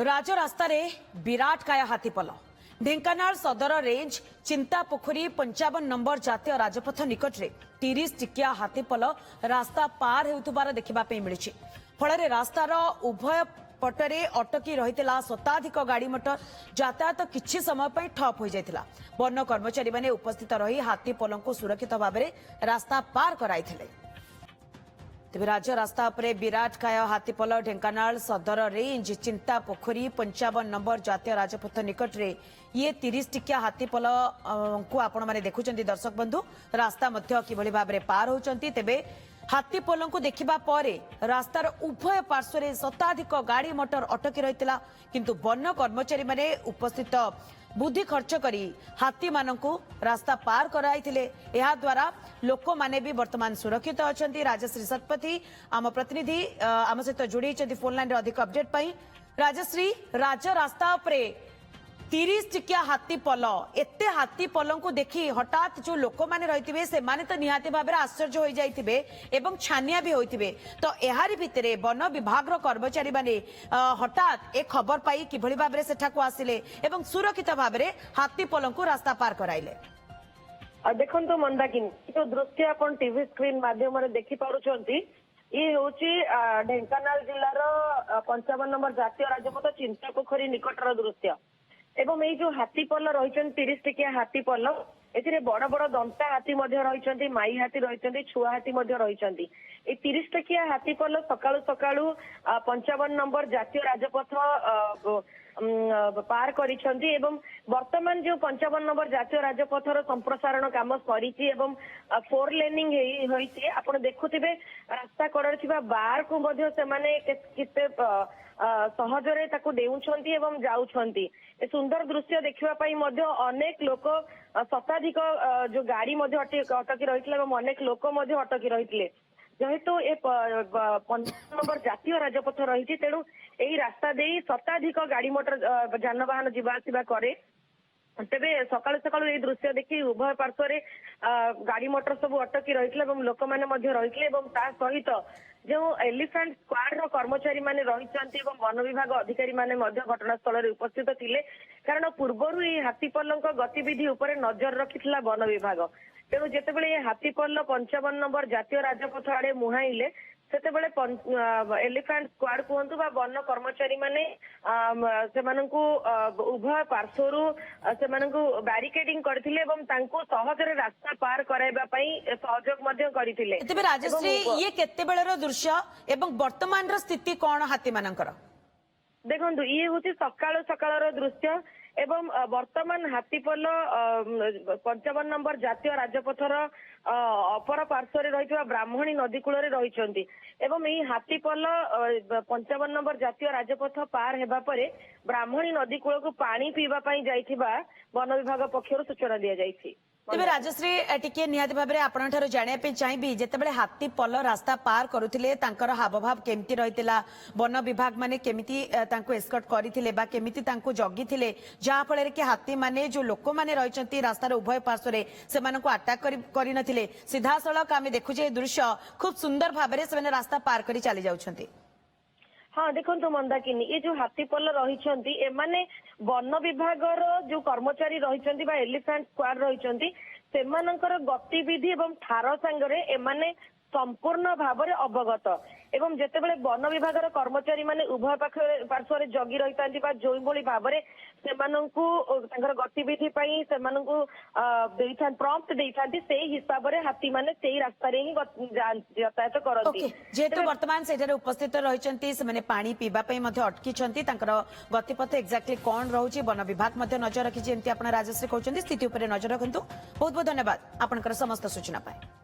राजरास्ता विराट काया हाथीपल ढेंकानाल सदर range चिंतापोखरी 55 number जातीय राजपथ निकट में 30 टिकिया हाथीपल रास्ता पार होउथबार देखा मिली फल रास्तार उभय पटरे अटकी रही शताधिक गाड़ी मोटर यातायात किछि समय पर ठप हो जाता। वन कर्मचारी माने उपस्थित रही हाथीपल को सुरक्षित भाव में रास्ता पार कराई तेज राज्य रास्ता उपरे विराट काय हाथीपल ढेंकानाल सदर रेंज चिंतापोखरी 55 नंबर जातीय राजपथ निकट में ये 30 टिकिया हाथीपल को आपण माने देखुचंती दर्शक बंधु रास्ता मध्य किभली भाबरे पार होचंती तेबे हाथीपल को देखिबा परे रास्तार उभय पार्श्व रे शताधिक गाड़ी मोटर अटकी रहितला किंतु वन कर्मचारी माने उपस्थित बुद्धि खर्च करी हाथी मानकु रास्ता पार कराइथिले। एहा द्वारा लोक माने भी वर्तमान सुरक्षित अछंती। राजश्री शतपथी आम प्रतिनिधि आम सहित जोड़ी फोन लाइन रे अधिक अपडेट पाई। राजश्री राज रास्ता उपरे 30 टिकिया हाथीपल एते हाथीपल को देखी हठात जो लोक माने रहिथिबे से माने तो निहाती भाबरे आश्चर्य हो जाइथिबे एवं छानिया भी होइथिबे तो एहारी भितरे वन विभाग रो कर्मचारी माने हठात एक खबर पाई किभली भाबरे सेठा को आसिले एवं सुरक्षित भाबरे हाथीपल को रास्ता पार कराइले। देखो मंदाकिनी जो दृश्य अपन टीवी स्क्रीन माध्यम रे देखि पारुछंती ये होची ढेंकानाल जिल्लार 55 नंबर जातीय राजपथ चिंतापोखरी निकटर दृश्य एवं ये जो हाथीपल रही 30 टिकिया हाथीपल ए बड़ बड़ दंता हाथी रही माई हाथी रही छुआ हाथी रही 30 टिकिया हाथीपल सकाळु सकाळु 55 नंबर जातीय राजपथ पार करिसेंती एवं वर्तमान जो 55 नंबर जातीय राजपथर संप्रसारण काम सरीची एवं 4 लेनिंग होईची आपण देखुथिबे रास्ता कड़र थिबा बार को मध्य से माने केते सहजरे ताकू देउछंती एवं जाउछंती। ए सुंदर दृश्य देखिबा पई मध्य अनेक लोक शताधिक जो गाड़ी मध्य अटकी रहितले एवं अनेक लोक मध्य अटकी रहितले जेहेतु ए 55 नंबर जातीय राजपथ रही तेणु यही रास्ता दे शताधिक गाड़ी मोटर जानवाहन जीवा आसिबा करे तेबे सकाळु सकाळु ये दृश्य देखि उभय पार्श्व रे गाड़ी मोटर सब अटकी रहितले एवं लोक माने मध्य रहितले एवं ता सहित जो एलिफेंट स्क्वाड रो कर्मचारी माने रहिचंती एवं वन विभाग अधिकारी माने मध्य घटनास्थल रे उपस्थित थिले कारण पूर्वरु ये हाथीपल गतिविधि उपरे नजर रखिथिला वन विभाग तेणु जेतेबेले ये हाथीपल 55 नंबर जातीय राजपथ आड़े मुहाइले सेतेबेले एलिफेंट स्क्वाड कहतु बा वन कर्मचारी माने सेमानंकु उभय पार्श्वरु सेमानंकु बैरिकेडिंग करथिले एवं तांको सहजरे रास्ता पार कराइबा पई सहयोग मध्य करथिले। तेबे राजश्री ये केते बेलर दृश्य एवं वर्तमान रो स्थिति कोन हाथी मानकर देखंतु ये होती सकाळ सकाळर दृश्य एवं वर्तमान हाथीपल 55 नंबर जातीय राजपथर अपर पार्श्व रही ब्राह्मणी नदी कूल रही एवं यही हाथीपल 55 नंबर जातीय राजपथ पार हेबा परे ब्राह्मणी नदी कूल को पानी पीवा पई जाइथिबा वन विभाग पक्षरु सूचना दिया जाइछि। तेबे राजश्री टिके निहाती भाबरे आपण ठारो जानिया पे चाहिबी जेतेबेले हाथीपल रास्ता पार करुथिले तांकर हावभाव केमती रहितला वन विभाग माने केमिति तांको एस्कॉर्ट करिथिले बा केमिति तांको जगिथिले जा फळे के हाथी माने जो लोक माने रहिचंती रास्तार उभय पार्श्व रे सेमानको अटैक करि नथिले सीधा सळक आमे देखु जे दृश्य खूब सुंदर भाबरे सेमाने रास्ता पार करि चली जाउछंती। हाँ देखो मंदाकिनी ये जो हाथीपल रही एमाने वन विभाग जो कर्मचारी रही एलिफेंट स्क्वाड रही सेमानंकर गतिविधि एवं ठार सांगरे एमाने संपूर्ण भाव में अवगत एवं जेतेबेले वन विभाग कर्मचारी माने उभय पार्श्व जगी रही जो भाव में सेमानंकु तांकर गतिविधि पई सेमानंकु प्रॉम्प्ट देइथांती से हिसाब रे हाथी माने सेही रास्ता रे ही यातायात करंती। जेहेतु वर्तमान सेठारे उपस्थित रहिचंती से माने पानी पीबा पई मध्ये अटकी छंती तांकर गतिपथ एक्जाक्टली कोन रहउची वन विभाग मध्ये नजर रखी जेंती आपण राजश्री कहउचंती स्थिति ऊपर नजर रखंतु। बहुत बहुत धन्यवाद आपनकर समस्त सूचना पाए।